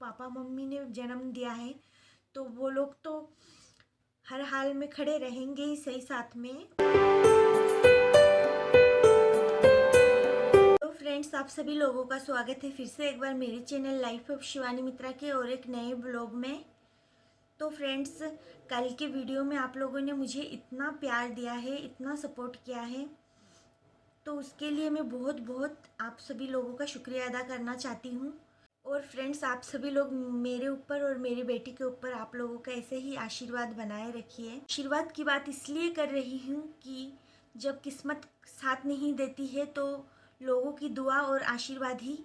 Papa mummy ने जन्म दिया है, तो वो लोग तो हर हाल में खड़े रहेंगे ही सही साथ में। तो फ्रेंड्स, आप सभी लोगों का स्वागत है फिर से एक बार मेरे चैनल लाइफ ऑफ शिवानी मित्रा के और एक नए ब्लॉग में। तो फ्रेंड्स, कल के वीडियो में आप लोगों ने मुझे इतना प्यार दिया है, इतना सपोर्ट किया है, तो उसके लिए मैं बहुत बहुत आप सभी लोगों का शुक्रिया अदा करना चाहती हूँ। और फ्रेंड्स, आप सभी लोग मेरे ऊपर और मेरी बेटी के ऊपर आप लोगों का ऐसे ही आशीर्वाद बनाए रखिए। आशीर्वाद की बात इसलिए कर रही हूँ कि जब किस्मत साथ नहीं देती है तो लोगों की दुआ और आशीर्वाद ही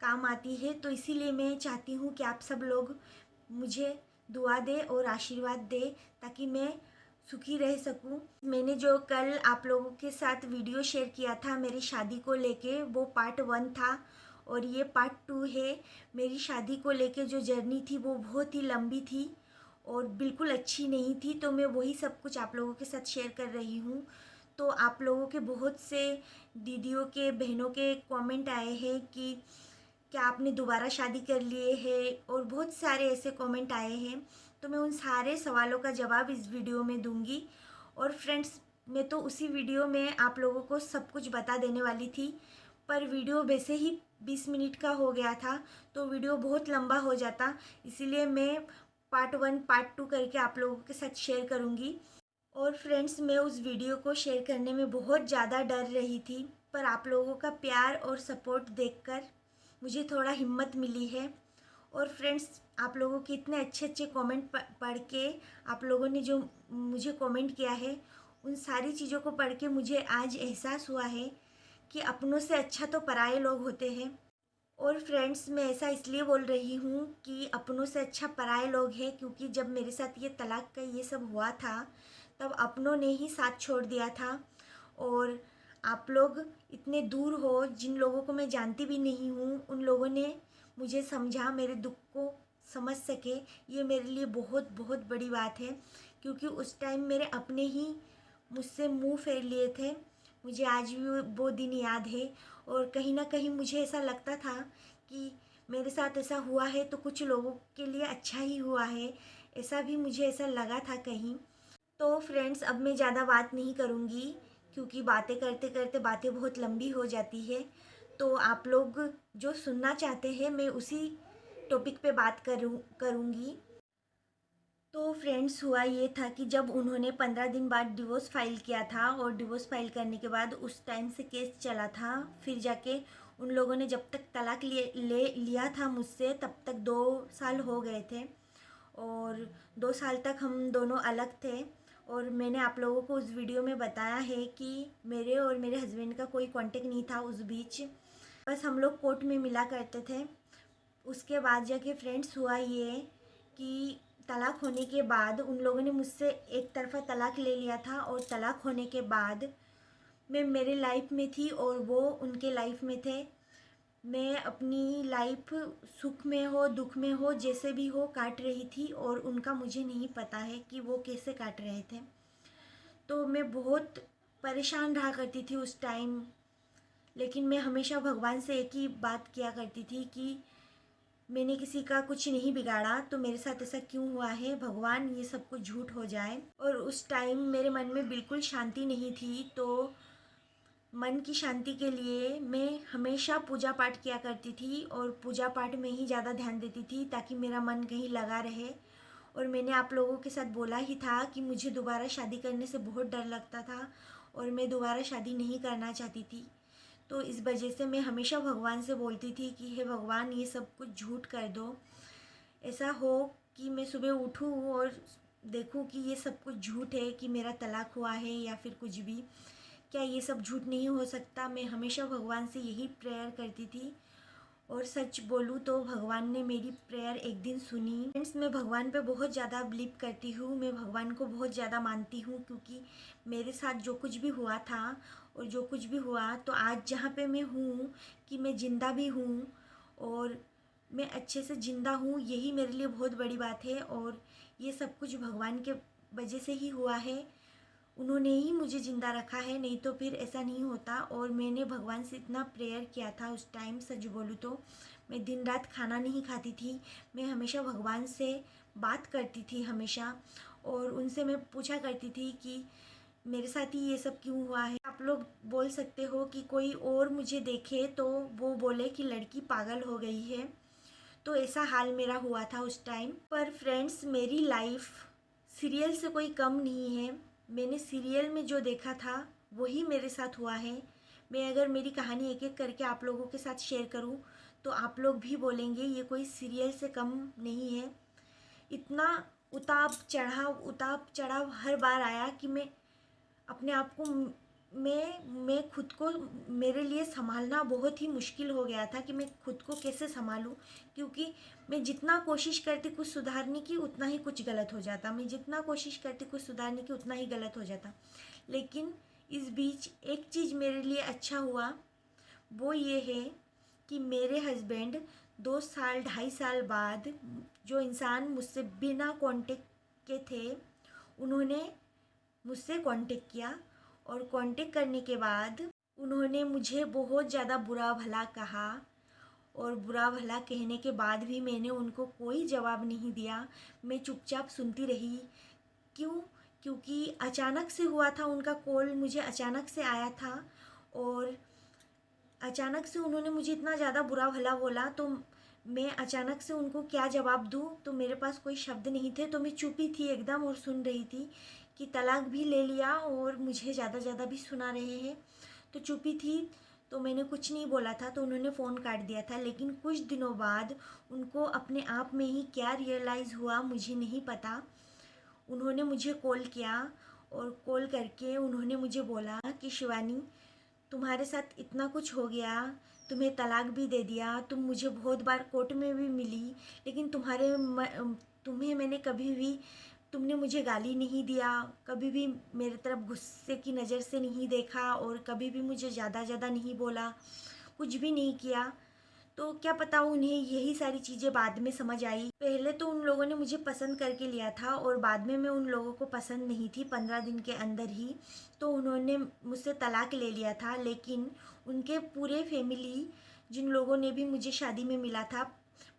काम आती है। तो इसीलिए मैं चाहती हूँ कि आप सब लोग मुझे दुआ दे और आशीर्वाद दे ताकि मैं सुखी रह सकूं। मैंने जो कल आप लोगों के साथ वीडियो शेयर किया था मेरी शादी को लेके, वो पार्ट 1 था और ये पार्ट 2 है। मेरी शादी को लेके जो जर्नी थी वो बहुत ही लंबी थी और बिल्कुल अच्छी नहीं थी, तो मैं वही सब कुछ आप लोगों के साथ शेयर कर रही हूँ। तो आप लोगों के बहुत से दीदियों के, बहनों के कमेंट आए हैं कि क्या आपने दोबारा शादी कर लिए है, और बहुत सारे ऐसे कमेंट आए हैं। तो मैं उन सारे सवालों का जवाब इस वीडियो में दूंगी। और फ्रेंड्स, मैं तो उसी वीडियो में आप लोगों को सब कुछ बता देने वाली थी, पर वीडियो वैसे ही 20 मिनट का हो गया था तो वीडियो बहुत लंबा हो जाता, इसीलिए मैं पार्ट 1 पार्ट 2 करके आप लोगों के साथ शेयर करूँगी। और फ्रेंड्स, मैं उस वीडियो को शेयर करने में बहुत ज़्यादा डर रही थी, पर आप लोगों का प्यार और सपोर्ट देखकर मुझे थोड़ा हिम्मत मिली है। और फ्रेंड्स, आप लोगों के इतने अच्छे अच्छे कमेंट पढ़ के, आप लोगों ने जो मुझे कमेंट किया है, उन सारी चीज़ों को पढ़ के मुझे आज एहसास हुआ है कि अपनों से अच्छा तो पराये लोग होते हैं। और फ्रेंड्स, मैं ऐसा इसलिए बोल रही हूँ कि अपनों से अच्छा पराये लोग हैं, क्योंकि जब मेरे साथ ये तलाक का ये सब हुआ था तब अपनों ने ही साथ छोड़ दिया था। और आप लोग इतने दूर हो, जिन लोगों को मैं जानती भी नहीं हूँ, उन लोगों ने मुझे समझा, मेरे दुख को समझ सके, ये मेरे लिए बहुत बहुत बड़ी बात है। क्योंकि उस टाइम मेरे अपने ही मुझसे मुंह फेर लिए थे। मुझे आज भी वो दिन याद है और कहीं ना कहीं मुझे ऐसा लगता था कि मेरे साथ ऐसा हुआ है तो कुछ लोगों के लिए अच्छा ही हुआ है, ऐसा भी मुझे ऐसा लगा था कहीं। तो फ्रेंड्स, अब मैं ज़्यादा बात नहीं करूँगी क्योंकि बातें करते करते बातें बहुत लंबी हो जाती है। तो आप लोग जो सुनना चाहते हैं मैं उसी टॉपिक पे बात करूँगी। तो फ्रेंड्स, हुआ ये था कि जब उन्होंने 15 दिन बाद डिवोर्स फाइल किया था और डिवोर्स फाइल करने के बाद उस टाइम से केस चला था, फिर जाके उन लोगों ने जब तक तलाक लिया था मुझसे तब तक 2 साल हो गए थे और 2 साल तक हम दोनों अलग थे। और मैंने आप लोगों को उस वीडियो में बताया है कि मेरे और मेरे हस्बैंड का कोई कांटेक्ट नहीं था उस बीच, बस हम लोग कोर्ट में मिला करते थे। उसके बाद जाके फ्रेंड्स हुआ ये कि तलाक होने के बाद उन लोगों ने मुझसे एक तरफ़ा तलाक ले लिया था और तलाक होने के बाद मैं मेरे लाइफ में थी और वो उनके लाइफ में थे। मैं अपनी लाइफ सुख में हो दुख में हो जैसे भी हो काट रही थी और उनका मुझे नहीं पता है कि वो कैसे काट रहे थे। तो मैं बहुत परेशान रहा करती थी उस टाइम, लेकिन मैं हमेशा भगवान से एक ही बात किया करती थी कि मैंने किसी का कुछ नहीं बिगाड़ा, तो मेरे साथ ऐसा क्यों हुआ है, भगवान ये सब कुछ झूठ हो जाए। और उस टाइम मेरे मन में बिल्कुल शांति नहीं थी, तो मन की शांति के लिए मैं हमेशा पूजा पाठ किया करती थी और पूजा पाठ में ही ज़्यादा ध्यान देती थी ताकि मेरा मन कहीं लगा रहे। और मैंने आप लोगों के साथ बोला ही था कि मुझे दोबारा शादी करने से बहुत डर लगता था और मैं दोबारा शादी नहीं करना चाहती थी। तो इस वजह से मैं हमेशा भगवान से बोलती थी कि हे भगवान, ये सब कुछ झूठ कर दो। ऐसा हो कि मैं सुबह उठूँ और देखूँ कि ये सब कुछ झूठ है, कि मेरा तलाक हुआ है या फिर कुछ भी, क्या ये सब झूठ नहीं हो सकता। मैं हमेशा भगवान से यही प्रेयर करती थी और सच बोलूँ तो भगवान ने मेरी प्रेयर एक दिन सुनी। फ्रेंड्स, मैं भगवान पे बहुत ज़्यादा बिलीव करती हूँ, मैं भगवान को बहुत ज़्यादा मानती हूँ, क्योंकि मेरे साथ जो कुछ भी हुआ था और जो कुछ भी हुआ, तो आज जहाँ पे मैं हूँ कि मैं ज़िंदा भी हूँ और मैं अच्छे से ज़िंदा हूँ, यही मेरे लिए बहुत बड़ी बात है। और ये सब कुछ भगवान के वजह से ही हुआ है, उन्होंने ही मुझे ज़िंदा रखा है, नहीं तो फिर ऐसा नहीं होता। और मैंने भगवान से इतना प्रेयर किया था उस टाइम, सच बोलूँ तो मैं दिन रात खाना नहीं खाती थी। मैं हमेशा भगवान से बात करती थी हमेशा, और उनसे मैं पूछा करती थी कि मेरे साथ ही ये सब क्यों हुआ है। आप लोग बोल सकते हो कि कोई और मुझे देखे तो वो बोले कि लड़की पागल हो गई है, तो ऐसा हाल मेरा हुआ था उस टाइम पर। फ्रेंड्स, मेरी लाइफ सीरियल से कोई कम नहीं है। मैंने सीरियल में जो देखा था वही मेरे साथ हुआ है। मैं अगर मेरी कहानी एक एक करके आप लोगों के साथ शेयर करूं तो आप लोग भी बोलेंगे ये कोई सीरियल से कम नहीं है। इतना उतार चढ़ाव हर बार आया कि मैं अपने आप को मैं खुद को, मेरे लिए संभालना बहुत ही मुश्किल हो गया था कि मैं खुद को कैसे संभालूं, क्योंकि मैं जितना कोशिश करती कुछ सुधारने की उतना ही कुछ गलत हो जाता। मैं जितना कोशिश करती कुछ सुधारने की उतना ही गलत हो जाता। लेकिन इस बीच एक चीज़ मेरे लिए अच्छा हुआ, वो ये है कि मेरे हस्बैंड 2 साल 2.5 साल बाद, जो इंसान मुझसे बिना कांटेक्ट के थे, उन्होंने मुझसे कांटेक्ट किया। और कांटेक्ट करने के बाद उन्होंने मुझे बहुत ज़्यादा बुरा भला कहा, और बुरा भला कहने के बाद भी मैंने उनको कोई जवाब नहीं दिया। मैं चुपचाप सुनती रही। क्यों? क्योंकि अचानक से हुआ था, उनका कॉल मुझे अचानक से आया था, और अचानक से उन्होंने मुझे इतना ज़्यादा बुरा भला बोला, तो मैं अचानक से उनको क्या जवाब दूँ, तो मेरे पास कोई शब्द नहीं थे। तो मैं चुपी थी एकदम और सुन रही थी कि तलाक भी ले लिया और मुझे ज़्यादा भी सुना रहे हैं। तो चुपी थी, तो मैंने कुछ नहीं बोला था, तो उन्होंने फ़ोन काट दिया था। लेकिन कुछ दिनों बाद उनको अपने आप में ही क्या रियलाइज़ हुआ मुझे नहीं पता, उन्होंने मुझे कॉल किया, और कॉल करके उन्होंने मुझे बोला कि शिवानी, तुम्हारे साथ इतना कुछ हो गया, तुम्हें तलाक भी दे दिया, तुम मुझे बहुत बार कोर्ट में भी मिली, लेकिन तुम्हें मैंने कभी भी, तुमने मुझे गाली नहीं दिया, कभी भी मेरे तरफ गुस्से की नज़र से नहीं देखा, और कभी भी मुझे ज़्यादा नहीं बोला, कुछ भी नहीं किया। तो क्या पता उन्हें यही सारी चीज़ें बाद में समझ आई। पहले तो उन लोगों ने मुझे पसंद करके लिया था, और बाद में मैं उन लोगों को पसंद नहीं थी 15 दिन के अंदर ही, तो उन्होंने मुझसे तलाक ले लिया था। लेकिन उनके पूरे फैमिली, जिन लोगों ने भी मुझे शादी में मिला था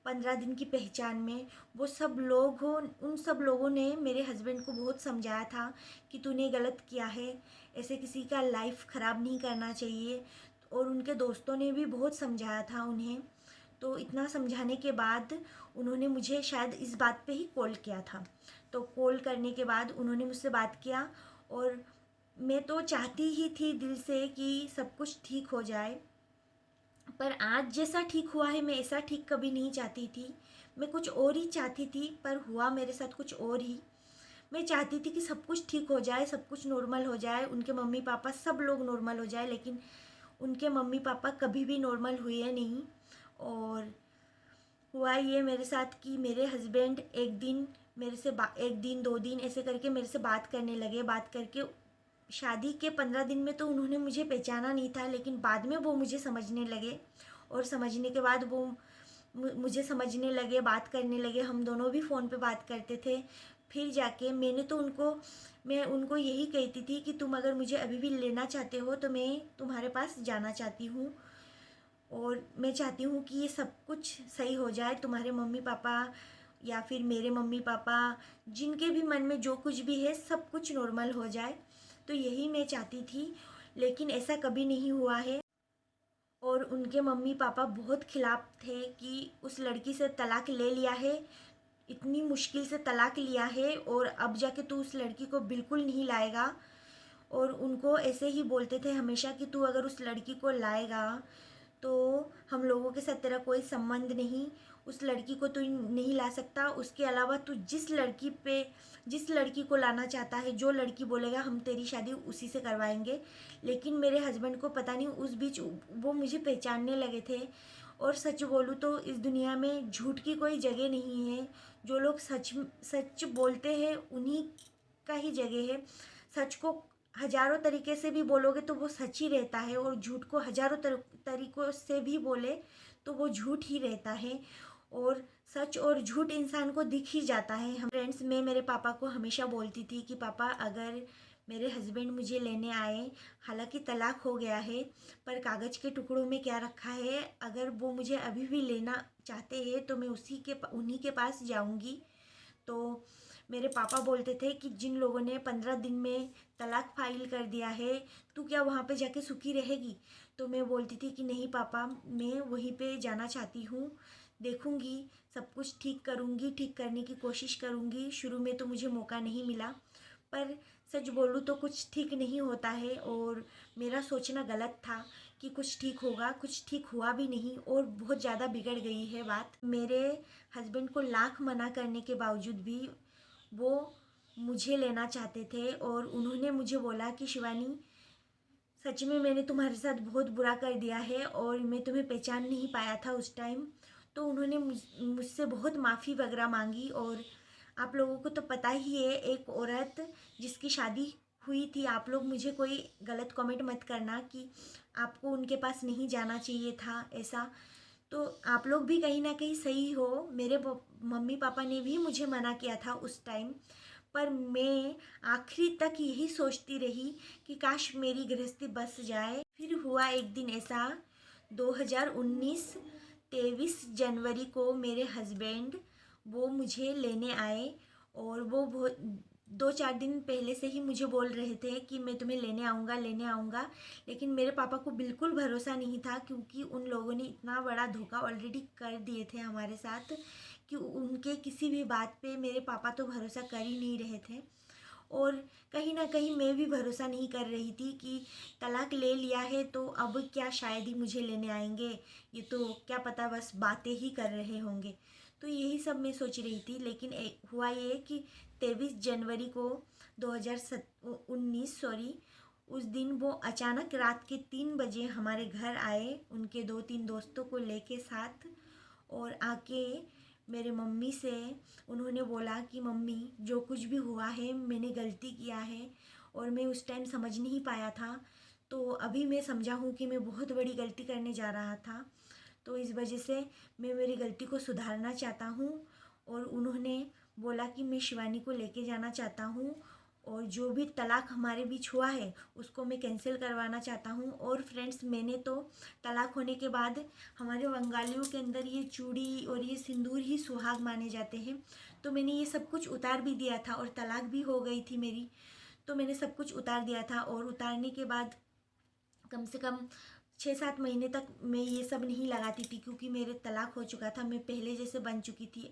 15 दिन की पहचान में, वो सब लोग हो, उन सब लोगों ने मेरे हस्बैंड को बहुत समझाया था कि तूने गलत किया है, ऐसे किसी का लाइफ ख़राब नहीं करना चाहिए। और उनके दोस्तों ने भी बहुत समझाया था उन्हें। तो इतना समझाने के बाद उन्होंने मुझे शायद इस बात पे ही कॉल किया था। तो कॉल करने के बाद उन्होंने मुझसे बात किया, और मैं तो चाहती ही थी दिल से कि सब कुछ ठीक हो जाए, पर आज जैसा ठीक हुआ है मैं ऐसा ठीक कभी नहीं चाहती थी। मैं कुछ और ही चाहती थी, पर हुआ मेरे साथ कुछ और ही। मैं चाहती थी कि सब कुछ ठीक हो जाए, सब कुछ नॉर्मल हो जाए, उनके मम्मी पापा सब लोग नॉर्मल हो जाए, लेकिन उनके मम्मी पापा कभी भी नॉर्मल हुए नहीं। और हुआ ये मेरे साथ कि मेरे हस्बैंड एक दिन मेरे से 1 दिन 2 दिन ऐसे करके मेरे से बात करने लगे। बात करके शादी के 15 दिन में तो उन्होंने मुझे पहचाना नहीं था, लेकिन बाद में वो मुझे समझने लगे, और समझने के बाद वो मुझे समझने लगे, बात करने लगे। हम दोनों भी फ़ोन पे बात करते थे। फिर जाके मैं उनको यही कहती थी कि तुम अगर मुझे अभी भी लेना चाहते हो तो मैं तुम्हारे पास जाना चाहती हूँ, और मैं चाहती हूँ कि ये सब कुछ सही हो जाए। तुम्हारे मम्मी पापा या फिर मेरे मम्मी पापा, जिनके भी मन में जो कुछ भी है सब कुछ नॉर्मल हो जाए। तो यही मैं चाहती थी, लेकिन ऐसा कभी नहीं हुआ है। और उनके मम्मी पापा बहुत खिलाफ थे कि उस लड़की से तलाक ले लिया है, इतनी मुश्किल से तलाक लिया है, और अब जाके तू उस लड़की को बिल्कुल नहीं लाएगा। और उनको ऐसे ही बोलते थे हमेशा कि तू अगर उस लड़की को लाएगा तो हम लोगों के साथ तेरा कोई संबंध नहीं, उस लड़की को तू नहीं ला सकता। उसके अलावा तू जिस लड़की को लाना चाहता है, जो लड़की बोलेगा हम तेरी शादी उसी से करवाएंगे। लेकिन मेरे हस्बैंड को पता नहीं उस बीच वो मुझे पहचानने लगे थे। और सच बोलूँ तो इस दुनिया में झूठ की कोई जगह नहीं है। जो लोग सच बोलते हैं उन्हीं का ही जगह है। सच को हजारों तरीके से भी बोलोगे तो वो सच ही रहता है, और झूठ को हजारों तरीकों से भी बोले तो वो झूठ ही रहता है। और सच और झूठ इंसान को दिख ही जाता है। हम फ्रेंड्स, मैं मेरे पापा को हमेशा बोलती थी कि पापा, अगर मेरे हस्बैंड मुझे लेने आए। हालांकि तलाक हो गया है, पर कागज़ के टुकड़ों में क्या रखा है, अगर वो मुझे अभी भी लेना चाहते हैं तो मैं उन्हीं के पास जाऊंगी। तो मेरे पापा बोलते थे कि जिन लोगों ने 15 दिन में तलाक फाइल कर दिया है, तू क्या वहाँ पे जाके सुखी रहेगी। तो मैं बोलती थी कि नहीं पापा, मैं वहीं पे जाना चाहती हूँ, देखूँगी, सब कुछ ठीक करूँगी, ठीक करने की कोशिश करूँगी। शुरू में तो मुझे मौका नहीं मिला, पर सच बोलूँ तो कुछ ठीक नहीं होता है, और मेरा सोचना गलत था कि कुछ ठीक होगा। कुछ ठीक हुआ भी नहीं और बहुत ज़्यादा बिगड़ गई है बात। मेरे हस्बैंड को लाख मना करने के बावजूद भी वो मुझे लेना चाहते थे, और उन्होंने मुझे बोला कि शिवानी, सच में मैंने तुम्हारे साथ बहुत बुरा कर दिया है और मैं तुम्हें पहचान नहीं पाया था उस टाइम। तो उन्होंने मुझसे बहुत माफ़ी वगैरह मांगी। और आप लोगों को तो पता ही है, एक औरत जिसकी शादी हुई थी, आप लोग मुझे कोई गलत कमेंट मत करना कि आपको उनके पास नहीं जाना चाहिए था ऐसा। तो आप लोग भी कहीं ना कहीं सही हो। मेरे मम्मी पापा ने भी मुझे मना किया था उस टाइम, पर मैं आखिरी तक यही सोचती रही कि काश मेरी गृहस्थी बस जाए। फिर हुआ एक दिन ऐसा, 2019 23 जनवरी को मेरे हस्बैंड वो मुझे लेने आए। और वो बहुत 2-4 दिन पहले से ही मुझे बोल रहे थे कि मैं तुम्हें लेने आऊँगा। लेकिन मेरे पापा को बिल्कुल भरोसा नहीं था, क्योंकि उन लोगों ने इतना बड़ा धोखा ऑलरेडी कर दिए थे हमारे साथ कि उनके किसी भी बात पे मेरे पापा तो भरोसा कर ही नहीं रहे थे। और कहीं ना कहीं मैं भी भरोसा नहीं कर रही थी कि तलाक ले लिया है तो अब क्या शायद ही मुझे लेने आएंगे, ये तो क्या पता बस बातें ही कर रहे होंगे। तो यही सब मैं सोच रही थी। लेकिन हुआ ये कि 23 जनवरी को 2019 उस दिन वो अचानक रात के 3 बजे हमारे घर आए, उनके 2-3 दोस्तों को लेके साथ। और आके मेरे मम्मी से उन्होंने बोला कि मम्मी, जो कुछ भी हुआ है मैंने गलती किया है और मैं उस टाइम समझ नहीं पाया था। तो अभी मैं समझा हूँ कि मैं बहुत बड़ी गलती करने जा रहा था, तो इस वजह से मैं मेरी गलती को सुधारना चाहता हूँ। और उन्होंने बोला कि मैं शिवानी को लेके जाना चाहता हूँ, और जो भी तलाक हमारे बीच हुआ है उसको मैं कैंसिल करवाना चाहता हूँ। और फ्रेंड्स, मैंने तो तलाक होने के बाद, हमारे बंगालियों के अंदर ये चूड़ी और ये सिंदूर ही सुहाग माने जाते हैं, तो मैंने ये सब कुछ उतार भी दिया था। और तलाक भी हो गई थी मेरी, तो मैंने सब कुछ उतार दिया था। और उतारने के बाद कम से कम 6-7 महीने तक मैं ये सब नहीं लगाती थी, क्योंकि मेरे तलाक हो चुका था, मैं पहले जैसे बन चुकी थी।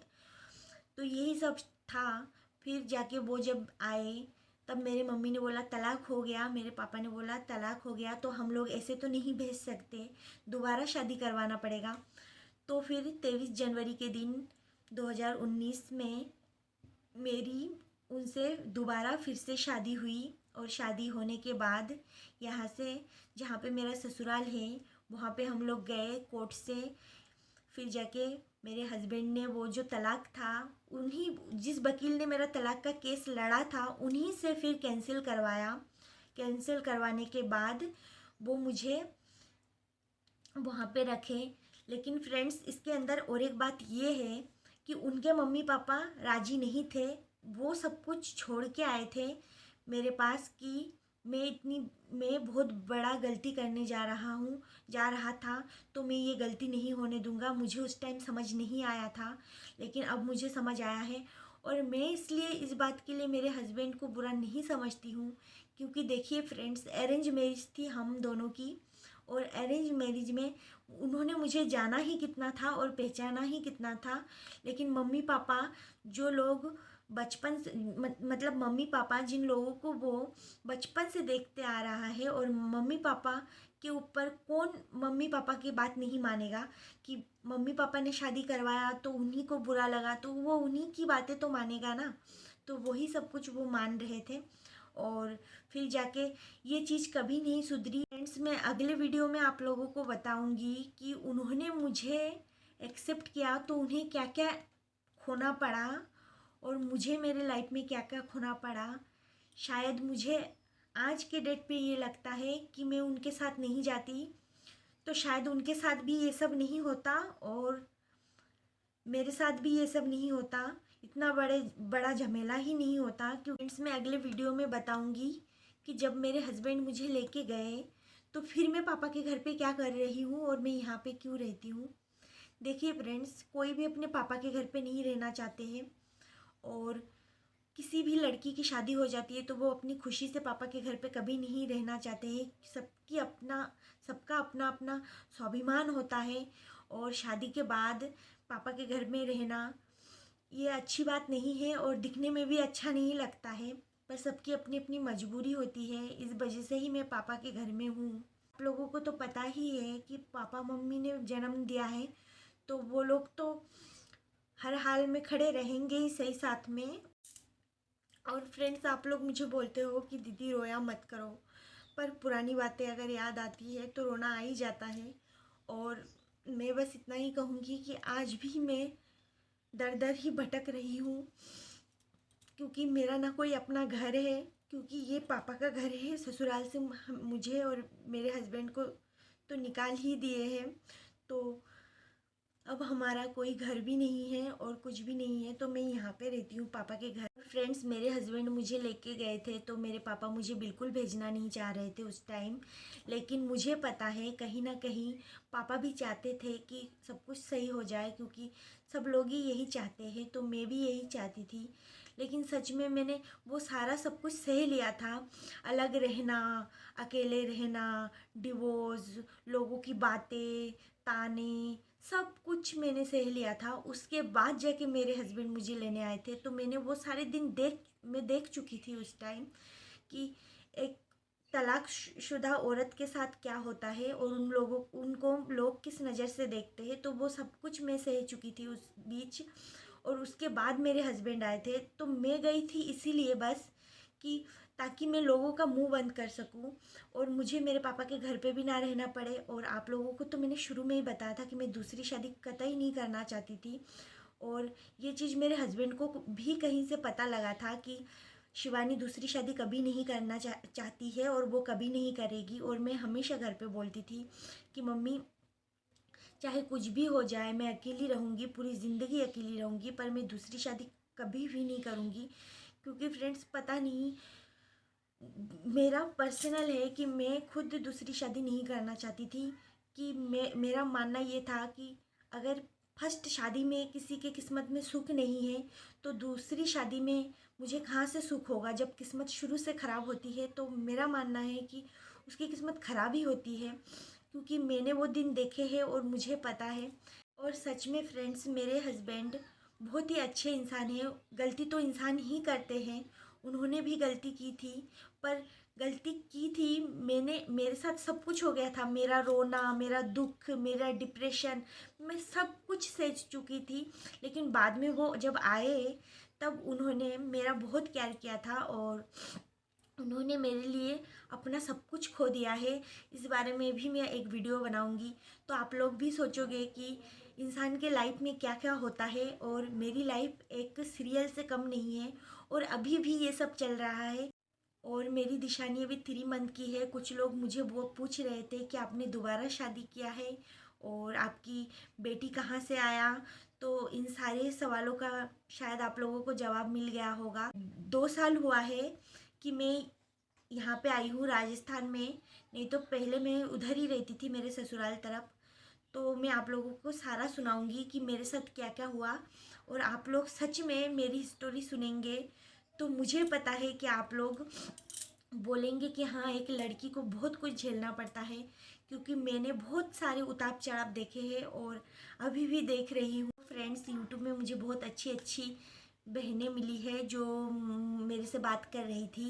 तो यही सब था। फिर जाके वो जब आए, तब मेरे मम्मी ने बोला तलाक हो गया, मेरे पापा ने बोला तलाक हो गया तो हम लोग ऐसे तो नहीं भेज सकते, दोबारा शादी करवाना पड़ेगा। तो फिर 23 जनवरी के दिन 2019 में मेरी उनसे दोबारा फिर से शादी हुई। और शादी होने के बाद यहाँ से, जहाँ पे मेरा ससुराल है, वहाँ पे हम लोग गए कोर्ट से। फिर जाके मेरे हस्बैंड ने वो जो तलाक था, उन्हीं जिस वकील ने मेरा तलाक का केस लड़ा था, उन्हीं से फिर कैंसिल करवाया। कैंसिल करवाने के बाद वो मुझे वहाँ पे रखे। लेकिन फ्रेंड्स, इसके अंदर और एक बात ये है कि उनके मम्मी पापा राजी नहीं थे। वो सब कुछ छोड़ के आए थे मेरे पास कि मैं बहुत बड़ा गलती करने जा रहा था, तो मैं ये गलती नहीं होने दूंगा। मुझे उस टाइम समझ नहीं आया था, लेकिन अब मुझे समझ आया है। और मैं इसलिए इस बात के लिए मेरे हस्बैंड को बुरा नहीं समझती हूँ, क्योंकि देखिए फ्रेंड्स, अरेंज मैरिज थी हम दोनों की। और अरेंज मैरिज में उन्होंने मुझे जाना ही कितना था और पहचाना ही कितना था। लेकिन मम्मी पापा, जो लोग बचपन से मतलब मम्मी पापा जिन लोगों को वो बचपन से देखते आ रहा है, और मम्मी पापा के ऊपर कौन मम्मी पापा की बात नहीं मानेगा, कि मम्मी पापा ने शादी करवाया तो उन्हीं को बुरा लगा, तो वो उन्हीं की बातें तो मानेगा ना। तो वही सब कुछ वो मान रहे थे। और फिर जाके ये चीज़ कभी नहीं सुधरी। फ्रेंड्स, मैं अगले वीडियो में आप लोगों को बताऊंगी कि उन्होंने मुझे एक्सेप्ट किया तो उन्हें क्या क्या खोना पड़ा, और मुझे मेरे लाइफ में क्या क्या खोना पड़ा। शायद मुझे आज के डेट पे ये लगता है कि मैं उनके साथ नहीं जाती तो शायद उनके साथ भी ये सब नहीं होता, और मेरे साथ भी ये सब नहीं होता, इतना बड़ा झमेला ही नहीं होता। क्योंकि फ्रेंड्स, मैं अगले वीडियो में बताऊंगी कि जब मेरे हस्बैंड मुझे लेके गए तो फिर मैं पापा के घर पे क्या कर रही हूँ और मैं यहाँ पे क्यों रहती हूँ। देखिए फ्रेंड्स, कोई भी अपने पापा के घर पे नहीं रहना चाहते हैं, और किसी भी लड़की की शादी हो जाती है तो वो अपनी खुशी से पापा के घर पे कभी नहीं रहना चाहते हैं। सबका अपना अपना स्वाभिमान होता है, और शादी के बाद पापा के घर में रहना ये अच्छी बात नहीं है और दिखने में भी अच्छा नहीं लगता है, पर सबकी अपनी अपनी मजबूरी होती है। इस वजह से ही मैं पापा के घर में हूँ। आप लोगों को तो पता ही है कि पापा मम्मी ने जन्म दिया है तो वो लोग तो हर हाल में खड़े रहेंगे ही सही साथ में। और फ्रेंड्स, आप लोग मुझे बोलते हो कि दीदी रोया मत करो, पर पुरानी बातें अगर याद आती है तो रोना आ ही जाता है। और मैं बस इतना ही कहूँगी कि आज भी मैं दर दर ही भटक रही हूँ, क्योंकि मेरा ना कोई अपना घर है, क्योंकि ये पापा का घर है। ससुराल से मुझे और मेरे हस्बैंड को तो निकाल ही दिए हैं, तो अब हमारा कोई घर भी नहीं है और कुछ भी नहीं है, तो मैं यहाँ पे रहती हूँ पापा के घर। फ्रेंड्स, मेरे हस्बैंड मुझे लेके गए थे तो मेरे पापा मुझे बिल्कुल भेजना नहीं चाह रहे थे उस टाइम, लेकिन मुझे पता है कहीं ना कहीं पापा भी चाहते थे कि सब कुछ सही हो जाए, क्योंकि सब लोग ही यही चाहते हैं, तो मैं भी यही चाहती थी। लेकिन सच में मैंने वो सारा सब कुछ सह लिया था। अलग रहना, अकेले रहना, डिवोर्स, लोगों की बातें, ताने, सब कुछ मैंने सह लिया था। उसके बाद जाके मेरे हस्बैंड मुझे लेने आए थे, तो मैंने वो सारे दिन मैं देख चुकी थी उस टाइम कि एक तलाकशुदा औरत के साथ क्या होता है और उनको लोग किस नज़र से देखते हैं, तो वो सब कुछ मैं सह चुकी थी उस बीच। और उसके बाद मेरे हस्बैंड आए थे, तो मैं गई थी इसीलिए बस कि ताकि मैं लोगों का मुंह बंद कर सकूं और मुझे मेरे पापा के घर पे भी ना रहना पड़े। और आप लोगों को तो मैंने शुरू में ही बताया था कि मैं दूसरी शादी कतई नहीं करना चाहती थी, और ये चीज़ मेरे हस्बैंड को भी कहीं से पता लगा था कि शिवानी दूसरी शादी कभी नहीं करना चाहती है और वो कभी नहीं करेगी। और मैं हमेशा घर पे बोलती थी कि मम्मी, चाहे कुछ भी हो जाए, मैं अकेली रहूँगी, पूरी ज़िंदगी अकेली रहूँगी, पर मैं दूसरी शादी कभी भी नहीं करूँगी। क्योंकि फ्रेंड्स, पता नहीं, मेरा पर्सनल है कि मैं खुद दूसरी शादी नहीं करना चाहती थी। कि मेरा मानना ये था कि अगर फर्स्ट शादी में किसी के किस्मत में सुख नहीं है तो दूसरी शादी में मुझे कहाँ से सुख होगा। जब किस्मत शुरू से ख़राब होती है तो मेरा मानना है कि उसकी किस्मत ख़राब ही होती है, क्योंकि मैंने वो दिन देखे हैं और मुझे पता है। और सच में फ्रेंड्स, मेरे हस्बैंड बहुत ही अच्छे इंसान हैं। गलती तो इंसान ही करते हैं, उन्होंने भी गलती की थी, पर गलती की थी मैंने, मेरे साथ सब कुछ हो गया था। मेरा रोना, मेरा दुख, मेरा डिप्रेशन, मैं सब कुछ सह चुकी थी। लेकिन बाद में वो जब आए तब उन्होंने मेरा बहुत केयर किया था और उन्होंने मेरे लिए अपना सब कुछ खो दिया है। इस बारे में भी मैं एक वीडियो बनाऊंगी, तो आप लोग भी सोचोगे कि इंसान के लाइफ में क्या क्या होता है। और मेरी लाइफ एक सीरियल से कम नहीं है और अभी भी ये सब चल रहा है। और मेरी दिशानी अभी 3 मंथ की है। कुछ लोग मुझे वो पूछ रहे थे कि आपने दोबारा शादी किया है और आपकी बेटी कहाँ से आया, तो इन सारे सवालों का शायद आप लोगों को जवाब मिल गया होगा। 2 साल हुआ है कि मैं यहाँ पे आई हूँ राजस्थान में, नहीं तो पहले मैं उधर ही रहती थी मेरे ससुराल तरफ। तो मैं आप लोगों को सारा सुनाऊंगी कि मेरे साथ क्या क्या हुआ, और आप लोग सच में मेरी स्टोरी सुनेंगे तो मुझे पता है कि आप लोग बोलेंगे कि हाँ, एक लड़की को बहुत कुछ झेलना पड़ता है, क्योंकि मैंने बहुत सारे उतार चढ़ाव देखे हैं और अभी भी देख रही हूँ। फ्रेंड्स, यूट्यूब में मुझे बहुत अच्छी अच्छी बहनें मिली है जो मेरे से बात कर रही थी,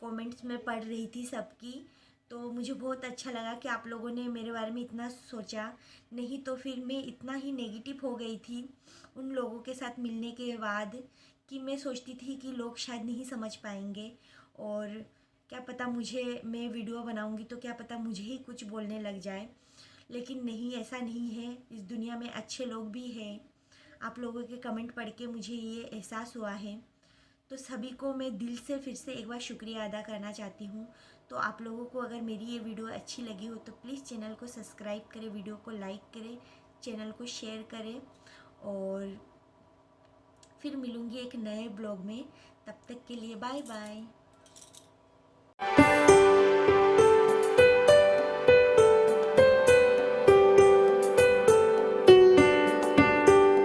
कमेंट्स में पढ़ रही थी सबकी। तो मुझे बहुत अच्छा लगा कि आप लोगों ने मेरे बारे में इतना सोचा, नहीं तो फिर मैं इतना ही नेगेटिव हो गई थी उन लोगों के साथ मिलने के बाद कि मैं सोचती थी कि लोग शायद नहीं समझ पाएंगे, और क्या पता मैं वीडियो बनाऊंगी तो क्या पता मुझे ही कुछ बोलने लग जाए। लेकिन नहीं, ऐसा नहीं है। इस दुनिया में अच्छे लोग भी हैं। आप लोगों के कमेंट पढ़ के मुझे ये एहसास हुआ है। तो सभी को मैं दिल से फिर से एक बार शुक्रिया अदा करना चाहती हूँ। तो आप लोगों को अगर मेरी ये वीडियो अच्छी लगी हो तो प्लीज़ चैनल को सब्सक्राइब करें, वीडियो को लाइक करें, चैनल को शेयर करें, और फिर मिलूँगी एक नए ब्लॉग में। तब तक के लिए बाय बाय।